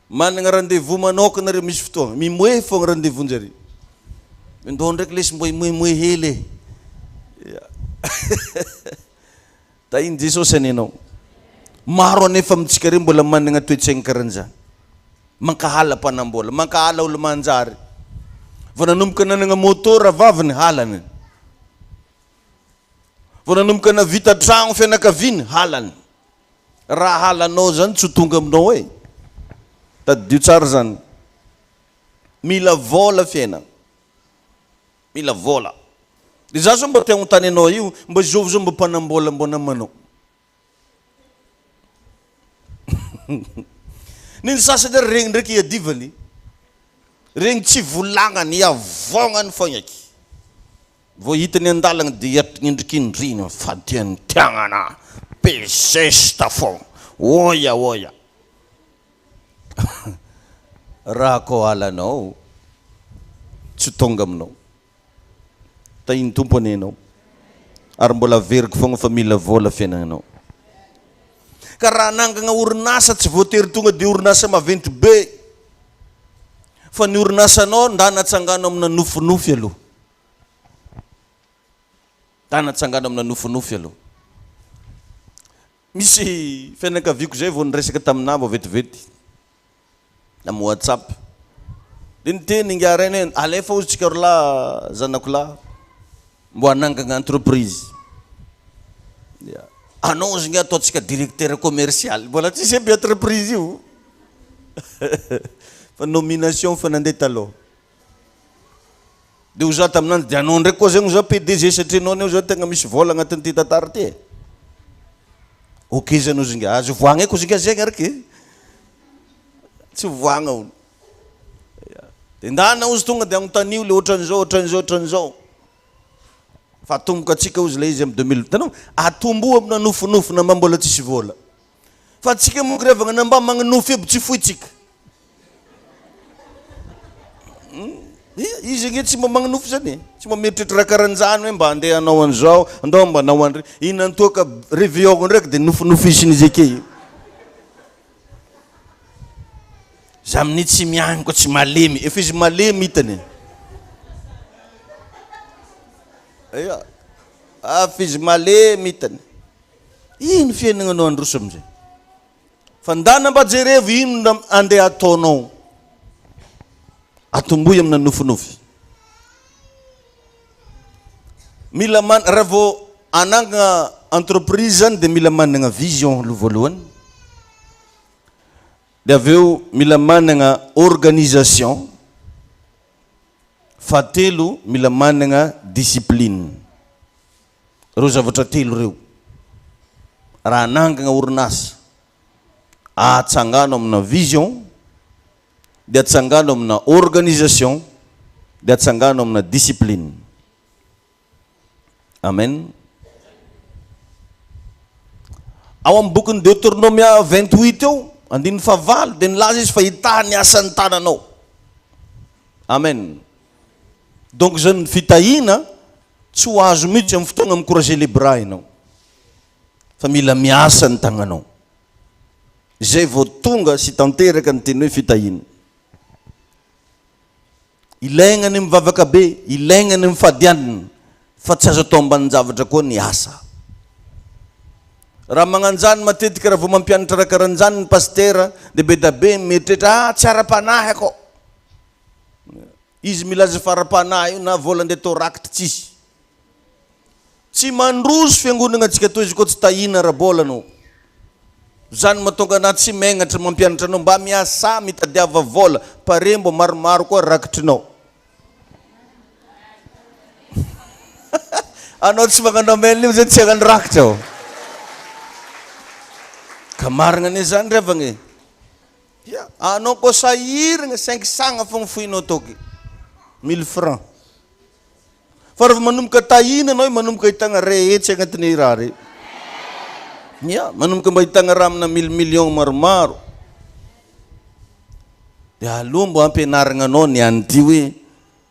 Speaker 1: Manana rendez-vous manokana reo misy fotoagna, mimoehy fogna rendez-vous-njareo. Ndao ndraiky lesy mbo moemoe hely. Ta iny Jesosy aninao. Maro anefa amitsika reo mbola manana toetsaigny karan'izany. Mankahala mpanambola, mankahala olo manjary. Vao nanomboka nanana motora vaviny halany. Vao nanomboka navita tragno fianakaviany halany. Raha halanao zany tsy tonga aminao e. Taddio tsara zany. Mila vola fiainana. Mila vola. Dia za zao mba te agnontany anao io, mba zao zao mba mpanambola mbo namanao. Niny sasany regny ndraiky iadivany. Regny tsy volagnany, iavognany fogna eky. Vao hitany andalagna dia indrikindrina, fadiany tiagnana, pesesta fogna. Oya, oya. Raha ko halanao, tsy tonga aminao. Ta iny tompony anao. Ary mbola veriko fogna fa mila vola fiainanao. Ka raha nangana orinasa tsy voatery tonga dia orinasa maventy be. Fa ny orinasanao ndanatsangana amina nofinofy aloha. Ndanatsangana amina nofinofy aloha. Misy fianakaviako zay vao niresaka taminah vao vetivety. Amin'ny WhatsApp. Dia niteny ngareny alefa ozy rola zanako lahy. Mbo anangana entreprise. Anao zany ataontsika directeur commercial. Mbola tsisy aby entreprise io. Fa nomination fa nandeha taloha. Dia oza taminany dia anao ndraiky koa zegny oza PDG satria anao zao tegna misy vola agnatin'ny ty tantara ty. Ok zany ozy nga. Azo voagna eky ozy nga zegny ariky. Tsy voagna olo. Dia ndana ozy tonga dia agnotanio le ohatran'izao, ohatran'izao, ohatran'izao. Fa atomboka atsika ozy le izy amin'ny 2000. Tanao, atombo amina nofinofy namba mbola tsisy vola. Fa atsika monko revagna namba magnanofy aby tsy foitsika. Izy nge tsy mba magnanofy zany. Tsy mba mieritreritra raha karan'izany hoe mba andeha anao an'izao, andao mba anao an'ire. Iny antoaka réveillon ndraiky dia nofinofisiny izy ake. Za amin'ny tsy miagny ko tsy malemy. Efa izy malemy hitany. Aya. Fizy malemy hitany. Ino fiainagnanao androso amizay? Fa ndana mba jerevo ino andeha ataonao. Atomboy amina nofinofy. Mila raha vao ananga entreprise zany dia mila manana vision voalohany. Dia avy eo mila manana organisation. Fahatelo mila manana discipline. Reo zavatra telo reo. Raha anangana orinasa, atsangano amina vision, dia atsangano amina organisation, dia atsangano amina discipline. Amen. Ao amin'ny bokin'ny Deutéronomia 28 eo, 15 dia nilaza izy fa hitaha ny asan'ny tananao. Amen. Donc zany fitahina tsy ho azo mihitsy amin'ny fotoagna mikurager le bras ianao. Fa mila miasa ny tagnanao. zay vao tonga sy tanteraka ny teny hoe fitahina. Ilaigna ny mivavaka be, ilaigna ny mifadianina, fa tsy azo atao ambanin-javatra koa ny asa. Raha magnanjany matetika raha vao mampianatra raha karanjany ny pastera dia be da be mieritreritra tsy ara-panahy ako. Izy milaza fara-panahy io na vola ndeha tao rakitra tsisy. Tsy mandroso fiangonana antsika toy izy koa tsy tahina raha-bola anao. Zany mahatonga anaty tsy megnatra mampianatra anao mba miasa mitadiava vola pare mbo maromaro koa rakitrinao. Anao tsy magnano amelina io zay tsy hagnano rakitra ao. Ka marina ane zany revagna. Anao koa sahirana 500 fogna foinao toky 1000 francs. Fa rehefa manomboka tahina anao manomboka hitagna rehetry agnatin'ny raha re. Manomboka mba hitagna raha amina 1000 million maromaro. Dia aloha mbo ampianarana anao ny an'ity hoe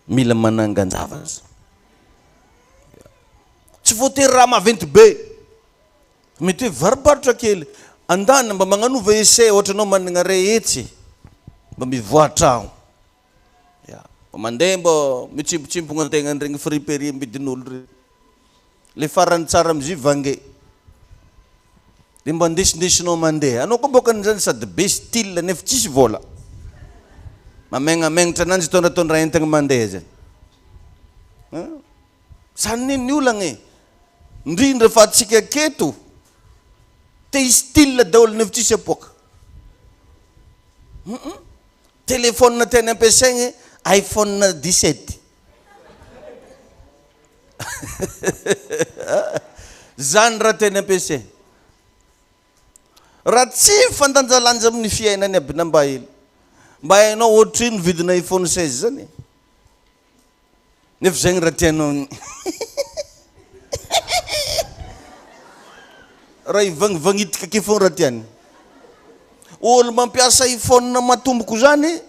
Speaker 1: mila manangan-java. Tsy voatery raha maventy be. Mety hoe varobarotra kely. Andana mba magnanova essai ohatra anao manana rehetry mba mivoatra ao. Mandeha mba mitsimpotsimpona antegna regny friperie midin'olo regny. Le farany tsara am'izy vange. Dia mba ndesindesinao mandeha. Anao koa boka an'izany sady be style nefa tsisy vola. Mamegnamegnatra ananjy tondratondra entagna mandeha zany. Zany ny olagna ndrindra fa atsika keto te style daholo nefa tsisy apoaka. Téléphone tena ampiasaigny iPhone 17. Zany raha tena ampiasaigny. Raha tsy fandanjalanja amin'ny fiainany aby na mba hely. Mba hainao ohatrino vidina iPhone 16 zany. Nefa zegny raha tianao. Raha ivangivangitaka ke foana raha tiany. Olo mampiasa iPhone matomboko zany,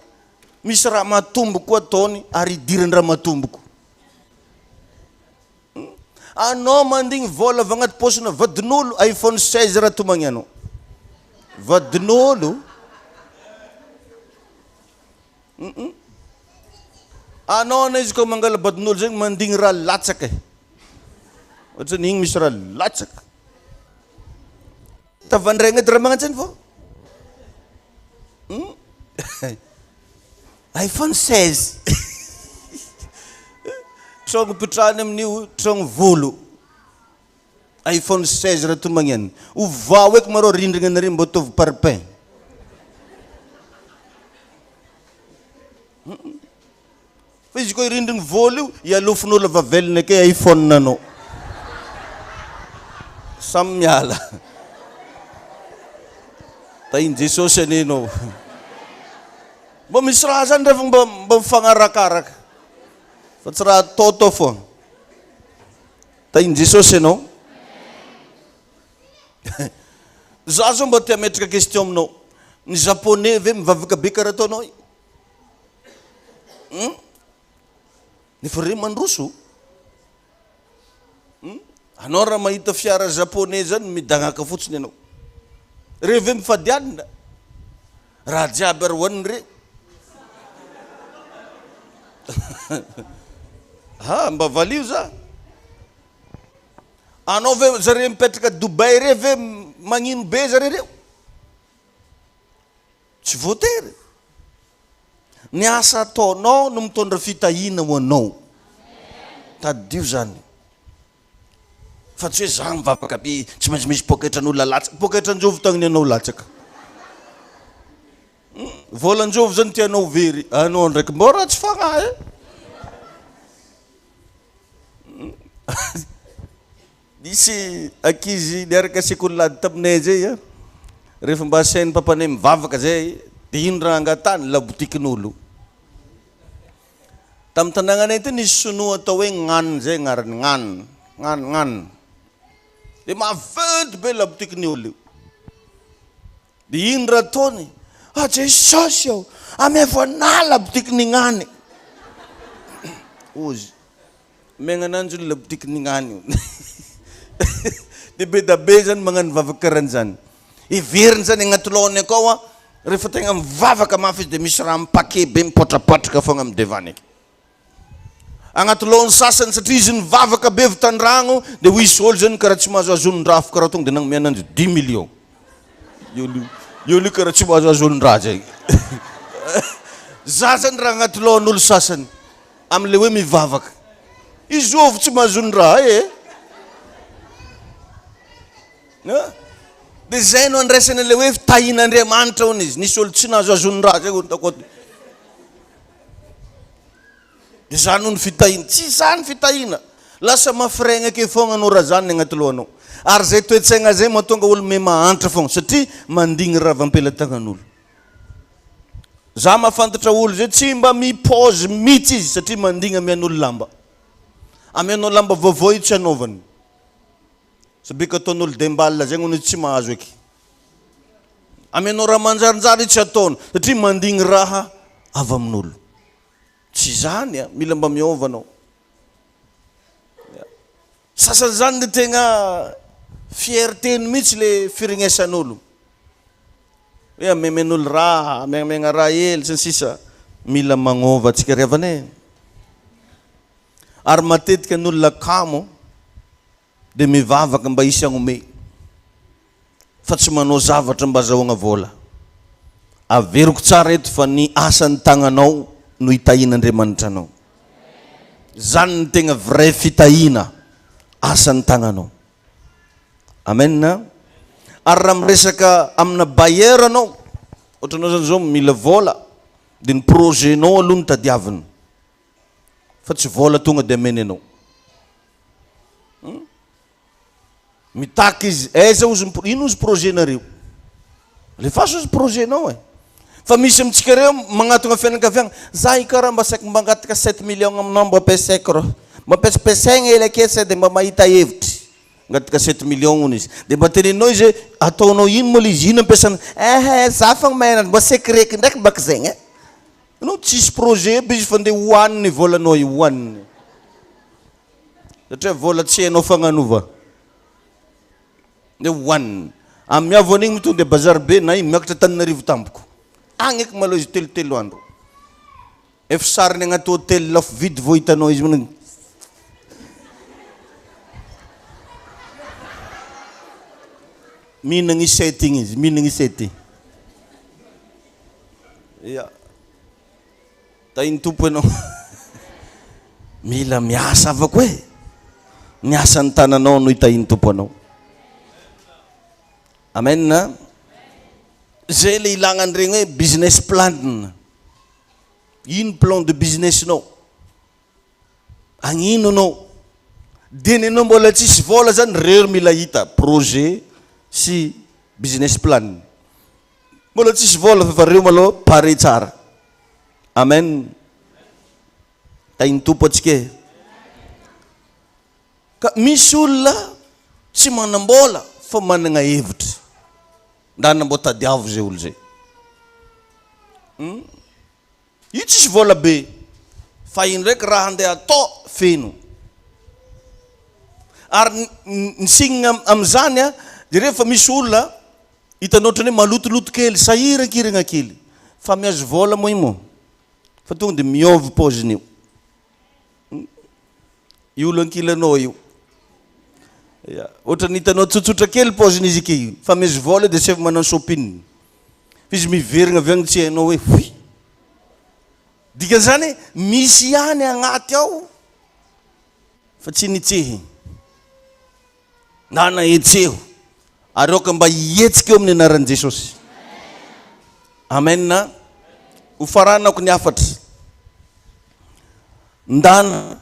Speaker 1: misy raha matomboko ataony ary idirany raha matomboko. Anao mandigny vola avy agnaty posina vadin'olo iPhone 16 raha tomagny anao. Vadin'olo. Anao na izy koa mangala vadin'olo zegny mandigny raha latsaka. Ohatra ny igny misy raha latsaka. Tavandregna edy raha magnantsany fô. iPhone 16. Trogno pitrahany amin'io trogno volo. iPhone 16 raha tomagnany. Ovao eky marô rindrina nare mba tovy parpaing. Fa izy koa rindrina volo io ialofin'olo avavelina ake iPhone nanao. Samy miala. Tahin Jesosy anenao. Mba misy raha zany rehefa mba mifagnarakaraka. Fa tsy raha atao foana. Tahin Jesosy anao. Za zao mba tia metraka question aminao. Ny japonais ve mivavaka be karaha ataonao? Nefa re mandroso. Anao raha mahita fiara japonais zany midagnaka fotsiny anao. Re ve mifadianina. Raha jiaby aroaniny re. Mba valio za. Anao ve zare mipetraka Dubai re ve magnino be zare reo? Tsy voatery. Ny asa ataonao no mitondra fitahina ho anao. Tadio zany. Fa tsy hoe za mivavaka be tsy maintsy misy poketran'olona latsaka. Poketran-jovy tagniny anao latsaka. Volan-jovy zany tianao very. Anao ndraiky mbo raha tsy fagnahy. Nisy akizy niaraka asiko lady taminay zay. Rehefa mba asain'ny papanay mivavaka zay, dia ino raha angatany labotikin'olo. Tamin'ny tanàgnanay ty nisy sonoa atao hoe gnanina zay agnarany gnanina. Gnanina. Dia maventy be labotikin'ny olo io. Dia ino raha ataony? Jesosy aho, amevona labotikin'ny gnany. Ozy. Megnananjo ny labotikin'ny gnany io. Dia be da be zany magnano vavaka karan'izany. Iveriny zany agnaty lohany akao rehefa tegna mivavaka mafy izy dia misy raha mipake be mipotrapotraka foagna amin'ny devany aky. Agnaty lohany sasany satria izy nivavaka be avy tan-dragno dia hoisy olo zany karaha tsy mahazo azon-draha fo karaha tonga dia nagnome ananjy 10 millions. Io karaha tsy mahazo azon-draha zay. Za zany raha agnaty lohan'olo sasany amin'ilay hoe mivavaka. Izy ovy tsy mahazon-draha dia zay no andraisana ilay hoe fitahian'Andriamanitra hono izy. Nisy olo tsy nahazo azon-draha zay olo takôty. Dia zany no fitahina. Tsy zany fitahina. Lasa mafiraigna ke foagna anao raha zany agnaty lohanao. Ary zay toe-tsaigna zay mahatonga olo me mahantra foagna satria mandigny raha vampela-tagnan'olo. Za mahafantatra olo zay tsy mba mipôzy mihitsy izy satria mandigny amian'olo lamba. Amianao lamba vaovao tsy anaovany. Sabika ataon'olo demballa zay ngono tsy mahazo eky. Amianao raha manjarinjary tsy ataony satria mandigny raha avy amin'olo. Tsy zany mila mba miova anao. Sasany zany dia tegna fierté-ny mihitsy le firegnesan'olo. Hoe amemen'olo raha, amegna raha hely sy ny sisa. Mila magnova antsika ry havana. Ary matetika ny olona kamo dia mivavaka mba hisy agnome. Fa tsy manao zavatra mba azahoagna vola. Averiko tsara eto fa ny asan'ny tagnanao no hitahian'Andriamanitra anao. Zany ny tegna vrai fitahina, asan'ny tagnanao. Amen. Ary raha miresaka amina bailleur anao, ohatranao zany zao mila vola, dia ny projet-nao aloha no tadiavina. Fa tsy vola tonga dia ameny anao. Mitaky izy, aiza ozy ino ozy projet-nareo? Lefaso ozy projet-nao Fa misy amintsika reo magnatona fianakaviagna, za ikaraha mba saika mangataka 7 millions aminao mba ampiasaiko rô. Mba ampiasaigna hely akesa dia mba mahita hevitry. Angataka 7 millions hono izy. Dia mba teneninao izy hoe ataonao ino moa izy ino ampiasana? Za fa mainany mba sekreky ndraiky baka zegny. Anao tsisy projet be izy fa ndeha hohaniny volanao io hohaniny. Satria vola tsy hainao fagnanova. Ndeha hohaniny. Amin'ny avoan'igny mitonga dia bazary be na iny miakatra Tananarivo tampoko. Agny eky maloha izy telo andro. Efa sariny agnaty hôtely lafo vidy vao hitanao izy managny. Mihinagna isety igny izy, mihinagna isety. Tahiny tompo ianao. Mila miasa avako ny asan'ny tananao no hitahiny tompo anao. Amen. Zay le ilagna regny hoe business plan. Ino plan de business-nao? Agnino anao? Denenao mbola tsisy vola zany reo mila hita projet sy business plan. Mbola tsisy vola fa reo maloha pare tsara. Amen. Tahiny tompo atsika. Ka misy olona tsy manam-bola fa managna hevitra. Ndana mbo tadiavo zay olo zay. Io tsisy vola be fa iny ndraiky raha andeha atao feno. Ary ny signina amin'izany dia rehefa misy olona hitanao ohatrany hoe malotoloto kely, sahirakiragna kely, fa mihazo vola moa imo. Fa tonga dia miôvy paozin'io. Io olo ankilanao io. Ohatrany hitanao tsotsotra kely paozin'izy ike, fa mihazo vola dia sy manao shopping. Izy miverigna avy agny tsy hainao hoe hoy. Dikan'izany misy ihany agnaty ao fa tsy nitsehy. Na nahetseho. Ary aoka mba hihetsika eo amin'ny anaran'i Jesosy. Amen. Ho faranako ny afatra. Ndana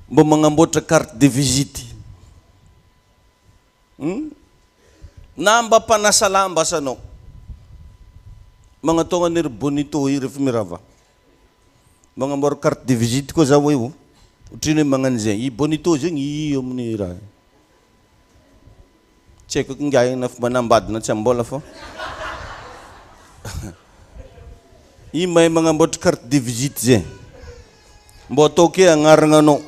Speaker 1: mba magnamboatra carte de visite. Na mba mpanasa lamba asanao. Magnatao anery bonito io rehefa mirava. Magnamboatra carte de visite koa za hoe ohatriny hoe magnano zay. I bonito zegny io amin'ny raha. Tsy haiko ngahina fomba nambadina tsy ambola fô. I mahay magnamboatra carte de visite zay. Mbo atao ke agnarananao.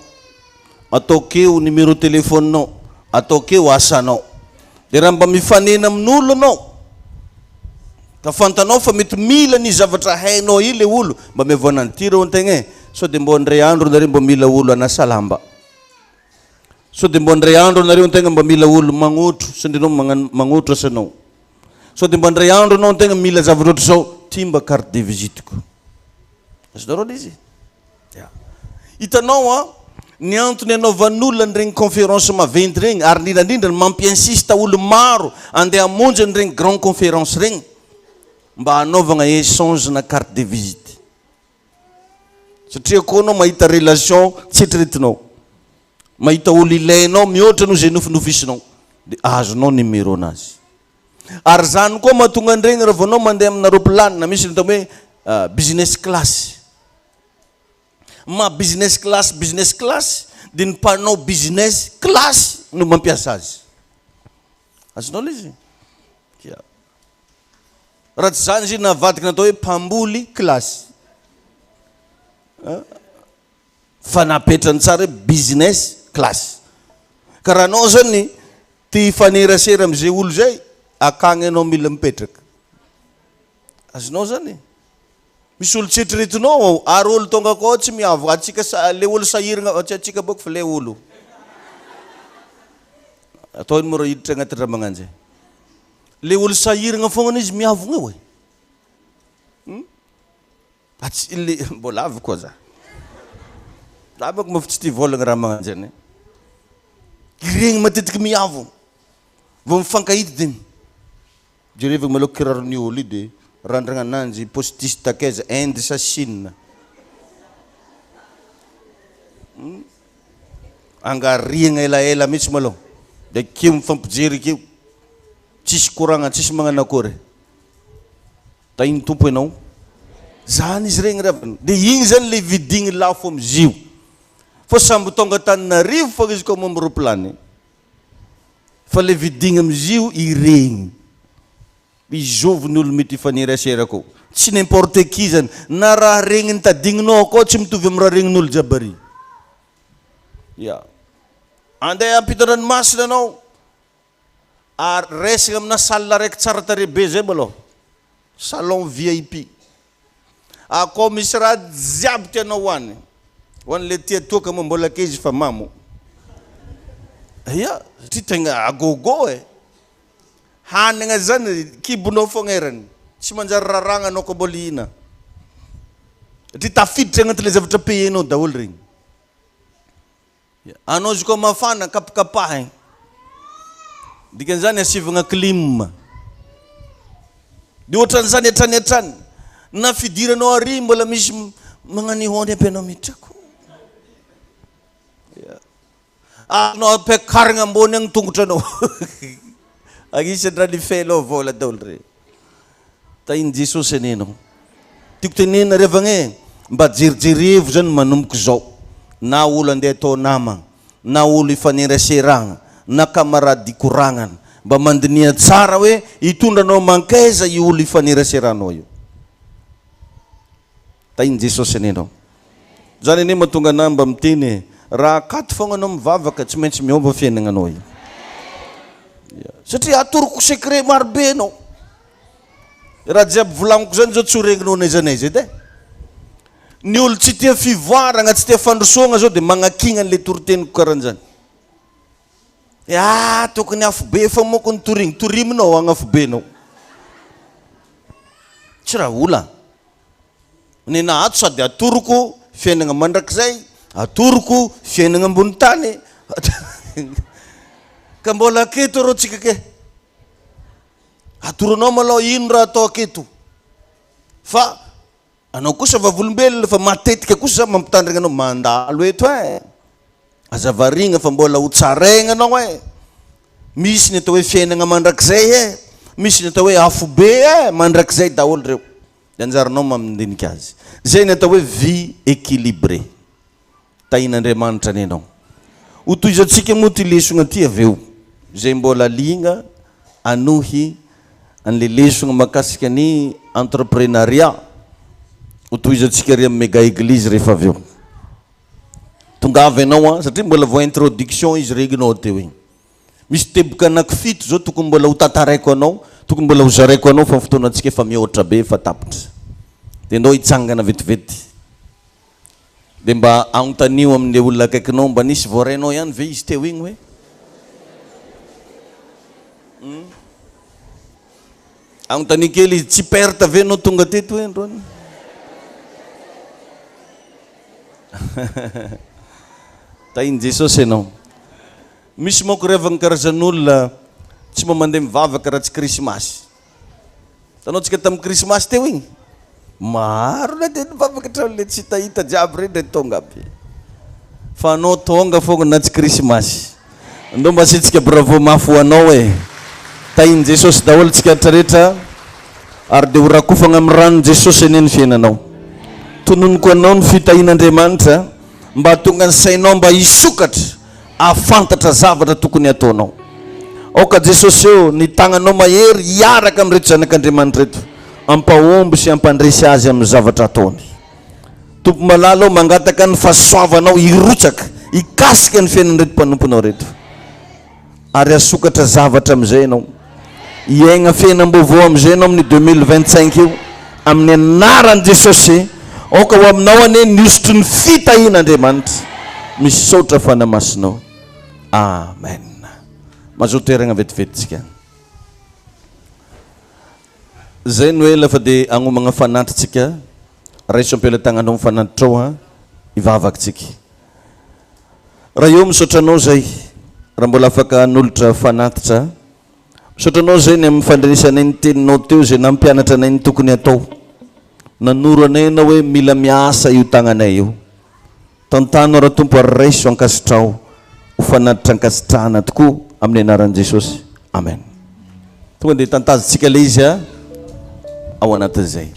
Speaker 1: Atao ke o numéro téléphone-nao. Atao ke o asanao. Dia raha mba mifanena amin'olo anao, ka fantanao fa mety mila ny zavatra hainao io le olo, mba miavoana ty reo antegna e, so dia mbo ndray andro nareo mba mila olo anasa lamba, so dia mbo ndray andro nareo antegna mba mila olo magnotro, sandrinao magnotro asanao, so dia mbo ndray andro anao antegna mila zavatra ohatry zao, ty mba carte de visiteko. Azonareo izy hitanao a, ny antony anaovan'olona an'iregny conférence maventy regny, ary indrindrandrindra mampiinsista olo maro andeha hamonjy an'iregny grand conférence regny, mba hanaovana échange na carte de visite. Satria koa anao mahita relation tsetretinao, mahita olo ilainao mihoatra no zay nofinofisinao, dia azonao numéro anazy. Ary zany koa mahatonga an'iregny raha vao anao mandeha amina roplanina, misy ny atao hoe business class. Ma business class dia ny mpanao business class no mampiasa azy. Azonao le izy raha tsy zany izy navadika natao hoe mpamboly class, fa napetrany tsara hoe business class. Ka raha anao zany ty fanerasera am'izay olo zay, akagny anao mila mipetraka. Azonao zany misy olo tsetretinao, ary olo tonga koa tsy miavo, atsika le olo sahirana, atsika boko fa le olo atao ino mora hiditra agnaty raha magnanjay, le olo sahirana fognany izy miavogna eo e, mbola avy koa za bako mafy tsy ty volagna raha magnanjany, iregny matetiky miavo vao mifankahity dia jerevagna maloko kirarony olo io dia randragna ananjy postiste takaiza Inde sa Chine, angariagna elaela mihitsy malao, dia keo mifampijery keo, tsisy koragna, tsisy magnano akory. Tainy tompo ianao zany izy regny raha, dia igny zany le vidigny lafo amizio, fa samby tonga Tananarivo fa izy koa momba roplany, fa le vidigny amizio iregny izovy ny olo mety ifanerasera koa, tsy n'importe qui zany, na raha regny ny tadigninao koa tsy mitovy amin'ny raha regnin'olo jiaby ary. Andeha ampita ranomasina anao, ary resagna amina salle raiky tsara tarebe zay malao, salon VIP, akao misy raha jiaby tianao hoany, hoan'le tia toaka moa mbola keizy fa mamo, ty tegna agogo e, hanigna zany kibonao fogna erany, tsy manjary raragna anao koa mbola ihina, ty tafiditra agnaty le zavatra payenao daholo regny. Anao izy koa mafana kapakapahiny, dikan'izany asivagna clim, dia ohatran'izany hatrany na fidiranao ary mbola misy magnano ihony aby anao mitrako, anao ampiakarigna ambony agny tongotra anao agisany raha nifelao vola daholo re. Tainy Jesosy anenao, tiako tenena revagna mba jerijerevo zany manomboka zao, na olo andeha atao nama, na olo ifaneraseragna, na kamarady ikoragnana, mba mandinia tsara hoe hitondranao mankaiza io olo ifaneraseranao io. Tainy Jesosy anenao zany ane mahatonga anahy mba miteny raha akato fogna anao mivavaka tsy maintsy miomba fiainagnanao io, satria atoroko secret marobe anao, raha jiaby volagniko zany zao tsy ho regninao naiza naiza edy e. Ny olo tsy tia fivoarana, tsy tia fandrosoagna zao dia magnakigna an'le toroteniko karan'izany, tokony afobe fa moko ny toriminao agnafobenao, tsy raha ola nena ato sady atoroko fiainagna mandrakizay, atoroko fiainagna ambony tany ka mbola aketo rô tsika ke, atoranao malao ino raha atao aketo, fa anao kosa vavolombelona fa matetika kosa mampitandrina anao mandalo eto e, azavarigna fa mbola ho tsaraigna anao e, misy ny atao hoe fiainagna mandrakizay e, misy ny atao hoe afobe e, mandrakizay daholo reo, dia anjaranao mamindinika azy, zay ny atao hoe vie équilibré. Tain'Andriamanitra anenao ho toizatsika moa ty lesona ty aveo, zay mbola ligna anohy an'le lesona makasika ny entreprenariat, ho toizatsika ry amin'ny méga église rehefa aveo. Tongavy anao satria mbola vo introduction izy reginao teo igny, misy teboka anakifito zao tokony mbola ho tataraiko anao, tokony mbola ho zaraiko anao fa fotoana antsika efa mihoatra be efa tapitra. Dia anao hitsangana vetivety. Dia mba anontaniao amin'ilay olona akaikinao mba nisy voarainao ihany ve izy teo igny hoe? Anontania kely izy tsy perte ve anao tonga teto hoe androany? Tainy Jesosy ianao. Misy manko revagna karazan'olona tsy mandeha mivavaka raha tsy krismasy. Tanao tsika tamin'ny krismasy teo igny? Maro le dia mivavaka hatramin'ilay tsy hitahita jiaby reny dia tonga aby. Fa anao tonga foagna na tsy krismasy. Andao mba asitsika bravo mafy ho anao e. Tainy Jesosy daholo tsika rehetra ary dia ho rakofagna amin'ny ranon Jesosy eny ny fiainanao. Tononoko anao ny fitahin'Andriamanitra mba tonga ny sainao mba hisokatra afantatra zavatra tokony ataonao. Aoka Jesosy eo ny tagnanao mahery hiaraka amin'ny reto zanak'Andriamanitra reto, ampahomby sy ampandresy azy amin'ny zavatra ataony. Tompo malala mangataka ny fahasoavanao hirotsaka hikasika ny fiainan'ny reto mpanomponao reto, ary asokatra zavatra amin'izay ianao, hiaigna fiainam-baovao amin'izay ianao amin'ny 2025 io amin'ny anaran'i Jesosy. Aoka ho aminao ane niosotry ny fitahin'Andriamanitra, misaotra fanamasinao. Amen. Mazotoeragna vetivety. Zay no hoe lafa dia agnomagna fanatritsika, raiso ampela tagnanao mifanatitrao ha, ivavakitsika. Raha eo misaotranao zay, raha mbola afaka anolotra fanatitra, misaotranao zay ny amin'ny fandrenesanay ny teninao teo zay nampianatra anay ny tokony atao. Nanoro anay na hoe mila miasa io tagnanay io. Tantanao raha tompo ary raiso ankasitrao, ho fanatitra ankasitrahana tokoa amin'ny anaran'i Jesosy. Amen. Tonga dia tantazitsika le izy ao anatin'izay.